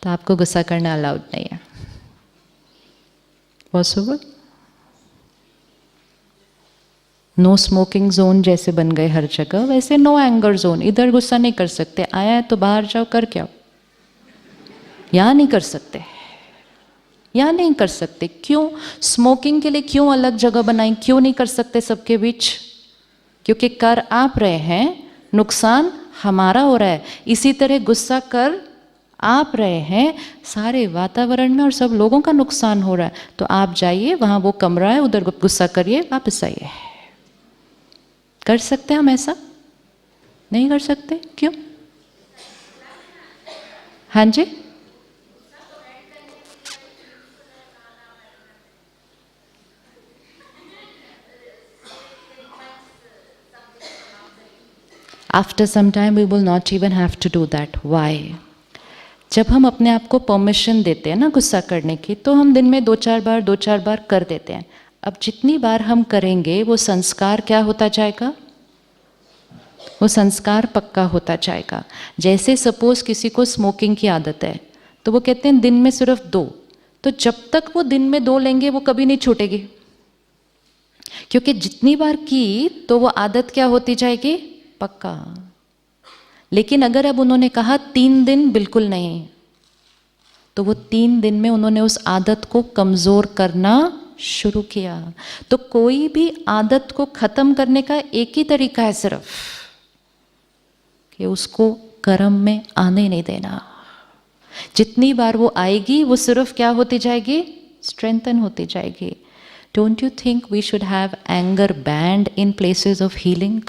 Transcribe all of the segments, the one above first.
तो आपको गुस्सा करना अलाउड नहीं है। पॉसिबल? नो स्मोकिंग जोन जैसे बन गए हर जगह, वैसे नो एंगर जोन। इधर गुस्सा नहीं कर सकते, आया है तो बाहर जाओ, कर क्या, यहाँ नहीं कर सकते, यहाँ नहीं कर सकते। क्यों? स्मोकिंग के लिए क्यों अलग जगह बनाई, क्यों नहीं कर सकते सबके बीच? क्योंकि कर आप रहे हैं, नुकसान हमारा हो रहा है। इसी तरह गुस्सा कर आप रहे हैं, सारे वातावरण में और सब लोगों का नुकसान हो रहा है। तो आप जाइए, वहाँ वो कमरा है, उधर गुस्सा करिए, वापस आइए। कर सकते हैं हम ऐसा? नहीं कर सकते। क्यों? हाँ जी, after some time we will not even have to do that. Why? जब हम अपने आप को परमिशन देते हैं ना गुस्सा करने की, तो हम दिन में दो चार बार कर देते हैं। अब जितनी बार हम करेंगे वो संस्कार क्या होता जाएगा? वो संस्कार पक्का होता जाएगा। जैसे सपोज किसी को स्मोकिंग की आदत है, तो वो कहते हैं दिन में सिर्फ 2, तो जब तक वो दिन में 2 लेंगे वो कभी नहीं छूटेगी, क्योंकि जितनी बार की तो वो आदत क्या होती जाएगी? पक्का। लेकिन अगर अब उन्होंने कहा 3 दिन बिल्कुल नहीं, तो वो 3 दिन में उन्होंने उस आदत को कमज़ोर करना शुरू किया। तो कोई भी आदत को ख़त्म करने का एक ही तरीका है सिर्फ, कि उसको कर्म में आने नहीं देना। जितनी बार वो आएगी वो सिर्फ क्या होती जाएगी? स्ट्रेंथन होती जाएगी। Don't you think we should have anger band in places of healing?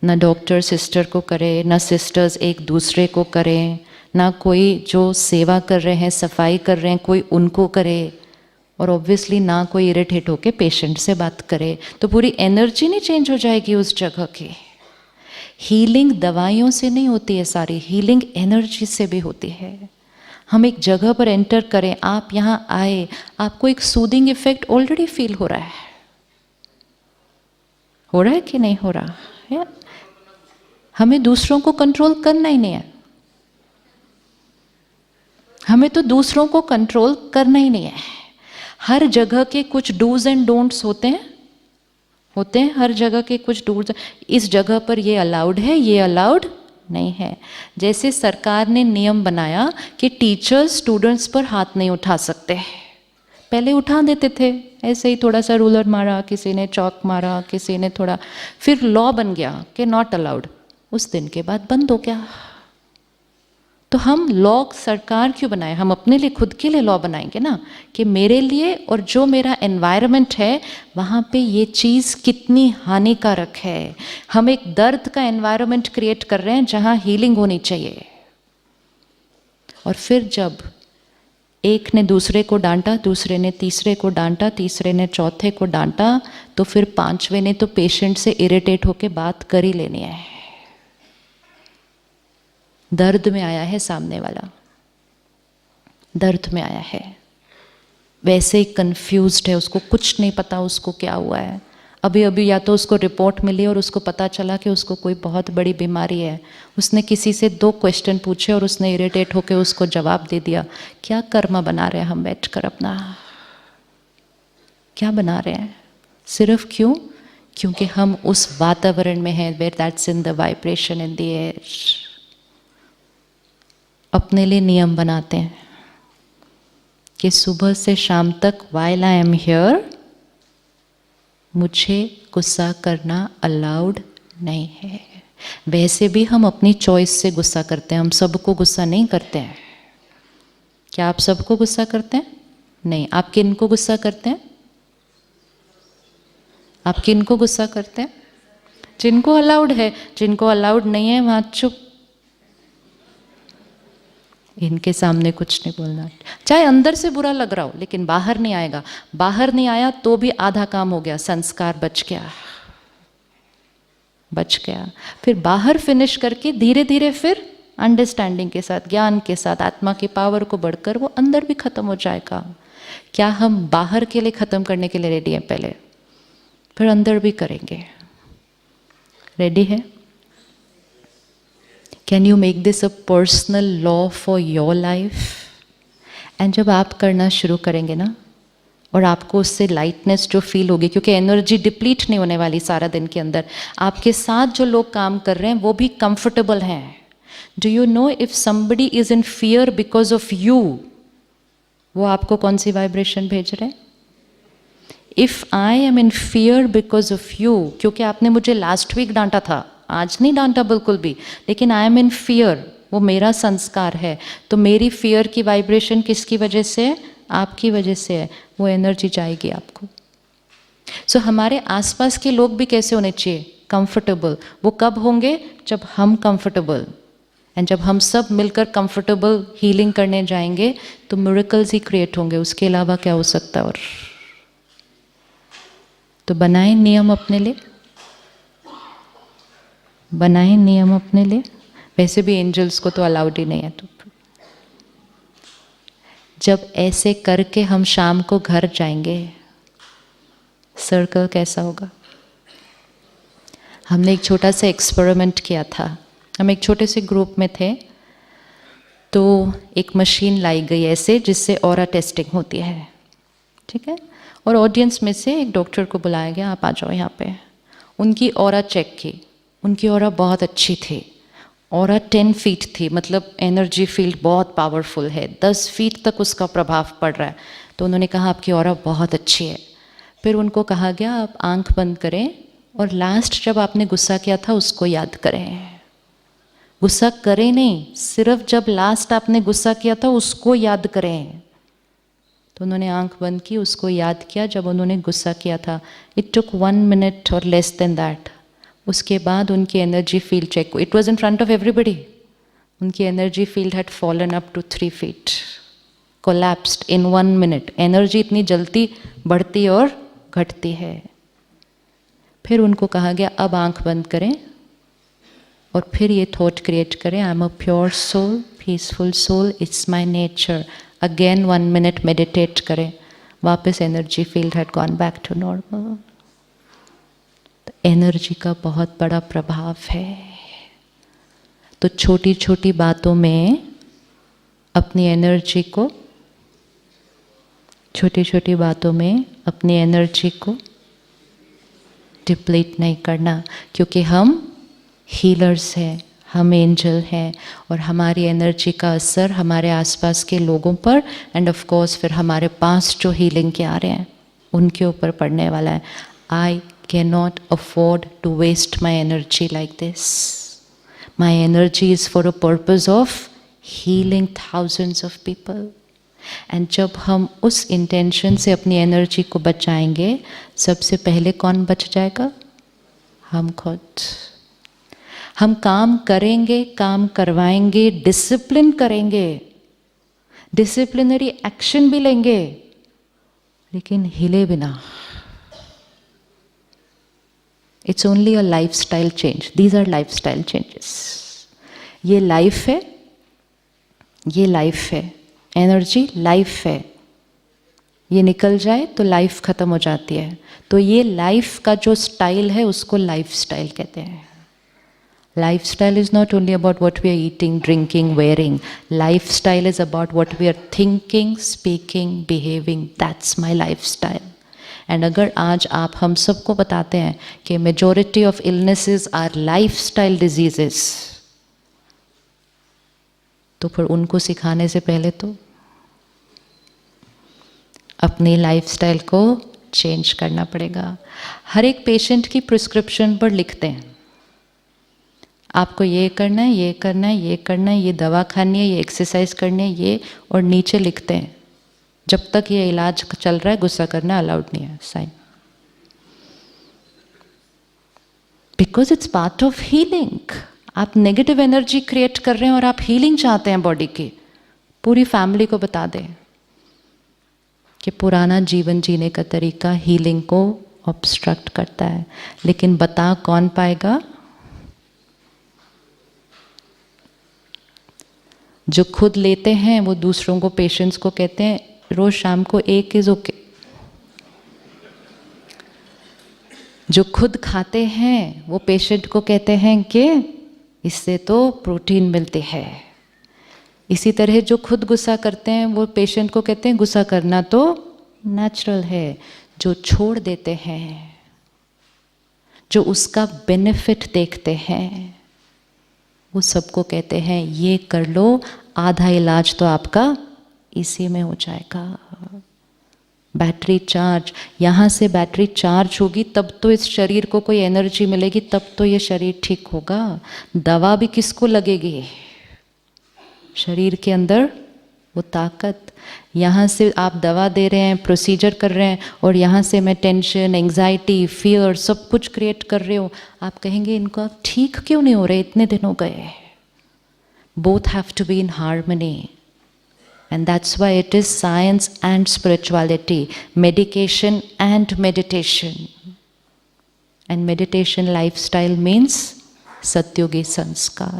ना डॉक्टर सिस्टर को करे, ना सिस्टर्स एक दूसरे को करें, ना कोई जो सेवा कर रहे हैं, सफाई कर रहे हैं, कोई उनको करे, और ऑब्वियसली ना कोई इरिटेट होके पेशेंट से बात करे। तो पूरी एनर्जी नहीं चेंज हो जाएगी उस जगह की? हीलिंग दवाइयों से नहीं होती है, सारी हीलिंग एनर्जी से भी होती है। हम एक जगह पर एंटर करें, आप यहाँ आए, आपको एक सूदिंग इफेक्ट ऑलरेडी फील हो रहा है कि नहीं हो रहा है? हमें दूसरों को कंट्रोल करना ही नहीं है, हमें तो दूसरों को कंट्रोल करना ही नहीं है। हर जगह के कुछ डूज एंड डोंट्स होते हैं हर जगह के कुछ डूज। इस जगह पर ये अलाउड है, ये अलाउड नहीं है। जैसे सरकार ने नियम बनाया कि टीचर्स स्टूडेंट्स पर हाथ नहीं उठा सकते, पहले उठा देते थे, ऐसे ही थोड़ा सा रूलर मारा, किसी ने चौक मारा, किसी ने थोड़ा, फिर लॉ बन गया कि नॉट अलाउड। उस दिन के बाद बंद हो गया। तो हम लॉ सरकार क्यों बनाए? हम अपने लिए, खुद के लिए लॉ बनाएंगे ना, कि मेरे लिए और जो मेरा एनवायरनमेंट है वहाँ पे ये चीज़ कितनी हानिकारक है। हम एक दर्द का एनवायरनमेंट क्रिएट कर रहे हैं जहाँ हीलिंग होनी चाहिए। और फिर जब एक ने दूसरे को डांटा, दूसरे ने तीसरे को डांटा, तीसरे ने चौथे को डांटा, तो फिर 5वें ने तो पेशेंट से इरिटेट होकर बात कर ही लेनी है। दर्द में आया है सामने वाला, दर्द में आया है, वैसे ही कंफ्यूज्ड है, उसको कुछ नहीं पता उसको क्या हुआ है। अभी अभी या तो उसको रिपोर्ट मिली और उसको पता चला कि उसको कोई बहुत बड़ी बीमारी है। उसने किसी से 2 क्वेश्चन पूछे और उसने इरिटेट होकर उसको जवाब दे दिया। क्या कर्म बना रहे हैं हम बैठकर अपना? क्या बना रहे हैं? सिर्फ क्यों? क्योंकि हम उस वातावरण में हैं where that's in the vibration in the air. अपने लिए नियम बनाते हैं कि सुबह से शाम तक while I am here मुझे गुस्सा करना अलाउड नहीं है। वैसे भी हम अपनी चॉइस से गुस्सा करते हैं, हम सबको गुस्सा नहीं करते हैं। क्या आप सबको गुस्सा करते हैं? नहीं। आप किनको गुस्सा करते हैं? आप किनको गुस्सा करते हैं? जिनको अलाउड है। जिनको अलाउड नहीं है वहाँ चुप, इनके सामने कुछ नहीं बोलना, चाहे अंदर से बुरा लग रहा हो, लेकिन बाहर नहीं आएगा। बाहर नहीं आया तो भी आधा काम हो गया, संस्कार बच गया। फिर बाहर फिनिश करके धीरे धीरे फिर अंडरस्टैंडिंग के साथ, ज्ञान के साथ, आत्मा की पावर को बढ़कर वो अंदर भी खत्म हो जाएगा। क्या हम बाहर के लिए खत्म करने के लिए रेडी हैं पहले, फिर अंदर भी करेंगे। रेडी है? Can you make this a personal law for your life? And जब आप करना शुरू करेंगे ना, और आपको उससे लाइटनेस जो फील होगी, क्योंकि एनर्जी डिप्लीट नहीं होने वाली सारा दिन के अंदर, आपके साथ जो लोग काम कर रहे हैं वो भी कंफर्टेबल हैं. Do you know if somebody is in fear because of you, वो आपको कौन सी वाइब्रेशन भेज रहे हैं? If I am in fear because of you, क्योंकि आपने मुझे लास्ट वीक डांटा था, आज नहीं डांटा बिल्कुल भी, लेकिन आई एम इन फियर, वो मेरा संस्कार है, तो मेरी फियर की वाइब्रेशन किसकी वजह से है? आपकी वजह से है. वो एनर्जी जाएगी आपको. सो हमारे आसपास के लोग भी कैसे होने चाहिए? कंफर्टेबल. वो कब होंगे? जब हम कंफर्टेबल. एंड जब हम सब मिलकर कंफर्टेबल हीलिंग करने जाएंगे तो मिरेकल्स ही क्रिएट होंगे. उसके अलावा क्या हो सकता है? और तो बनाएं नियम अपने लिए, बनाएं नियम अपने लिए. वैसे भी एंजल्स को तो अलाउड ही नहीं है. तो जब ऐसे करके हम शाम को घर जाएंगे, सर्कल कैसा होगा? हमने एक छोटा सा एक्सपेरिमेंट किया था. हम एक छोटे से ग्रुप में थे, तो एक मशीन लाई गई ऐसे जिससे ऑरा टेस्टिंग होती है, ठीक है. और ऑडियंस में से एक डॉक्टर को बुलाया गया, आप आ जाओ यहाँ पे. उनकी ऑरा चेक की. उनकी ऑरा बहुत अच्छी थी. ऑरा 10 फीट थी, मतलब एनर्जी फील्ड बहुत पावरफुल है, 10 फीट तक उसका प्रभाव पड़ रहा है. तो उन्होंने कहा आपकी ऑरा बहुत अच्छी है. फिर उनको कहा गया आप आंख बंद करें और लास्ट जब आपने गुस्सा किया था उसको याद करें. गुस्सा करें नहीं, सिर्फ जब लास्ट आपने गुस्सा किया था उसको याद करें. तो उन्होंने आंख बंद की, उसको याद किया जब उन्होंने गुस्सा किया था. इट टुक 1 मिनट और लेस देन दैट. उसके बाद उनकी energy field check, it was in front of everybody, उनकी energy field had fallen up to 3 feet, collapsed in 1 minute. Energy इतनी जल्दी बढ़ती और घटती है. फिर उनको कहा गया अब आंख बंद करें और फिर ये थॉट क्रिएट करें, I am a pure soul, peaceful soul, it's my nature. Again 1 minute meditate करें, वापस energy field had gone back to normal. Energy का बहुत बड़ा प्रभाव है. तो छोटी छोटी बातों में अपनी एनर्जी को, छोटी छोटी बातों में अपनी एनर्जी को डिप्लीट नहीं करना, क्योंकि हम हीलर्स हैं, हम एंजल हैं, और हमारी एनर्जी का असर हमारे आसपास के लोगों पर एंड ऑफ कोर्स फिर हमारे पास जो हीलिंग के आ रहे हैं उनके ऊपर पड़ने वाला है. आई cannot afford to waste my energy like this. My energy is for a purpose of healing thousands of people. And जब हम उस इंटेंशन से अपनी एनर्जी को बचाएंगे, सबसे पहले कौन बच जाएगा? हम खुद. हम काम करेंगे, काम करवाएंगे, डिसिप्लिन करेंगे, डिसिप्लिनरी एक्शन भी लेंगे, लेकिन हिले बिना. It's only a lifestyle change. These are lifestyle changes. ये लाइफ है, ये लाइफ है, एनर्जी लाइफ है. ये निकल जाए तो लाइफ ख़त्म हो जाती है. तो ये लाइफ का जो स्टाइल है उसको लाइफ स्टाइल कहते हैं. Life style is not only about what we are eating, drinking, wearing. Life style is about what we are thinking, speaking, behaving. That's my life style. And अगर आज आप हम सबको बताते हैं कि majority of illnesses are lifestyle diseases, तो फिर उनको सिखाने से पहले तो अपनी लाइफस्टाइल को चेंज करना पड़ेगा. हर एक पेशेंट की प्रिस्क्रिप्शन पर लिखते हैं आपको ये करना है, ये करना है, ये करना है, ये दवा खानी है, ये एक्सरसाइज करनी है, ये, और नीचे लिखते हैं जब तक ये इलाज चल रहा है गुस्सा करना अलाउड नहीं है. Sign. Because it's part of healing. आप नेगेटिव एनर्जी क्रिएट कर रहे हैं और आप हीलिंग चाहते हैं बॉडी की. पूरी फैमिली को बता दें कि पुराना जीवन जीने का तरीका हीलिंग को ऑब्स्ट्रक्ट करता है. लेकिन बता कौन पाएगा? जो खुद लेते हैं वो दूसरों को, पेशेंट्स को कहते हैं रोज शाम को 1 इज ओके. जो खुद खाते हैं वो पेशेंट को कहते हैं कि इससे तो प्रोटीन मिलते हैं। इसी तरह जो खुद गुस्सा करते हैं वो पेशेंट को कहते हैं गुस्सा करना तो नेचुरल है। जो छोड़ देते हैं, जो उसका बेनिफिट देखते हैं, वो सबको कहते हैं ये कर लो, आधा इलाज तो आपका इसी में हो जाएगा। बैटरी चार्ज, यहाँ से बैटरी चार्ज होगी तब तो इस शरीर को कोई एनर्जी मिलेगी, तब तो ये शरीर ठीक होगा। दवा भी किसको लगेगी? शरीर के अंदर वो ताकत। यहाँ से आप दवा दे रहे हैं, प्रोसीजर कर रहे हैं, और यहाँ से मैं टेंशन, एंग्जाइटी, फियर सब कुछ क्रिएट कर रहे हो। आप कहेंगे इनको ठीक क्यों नहीं हो रहे, इतने दिन हो गए। Both have to be in harmony, and that's why it is science and spirituality, medication and meditation. And meditation lifestyle means Satyugi Sanskar.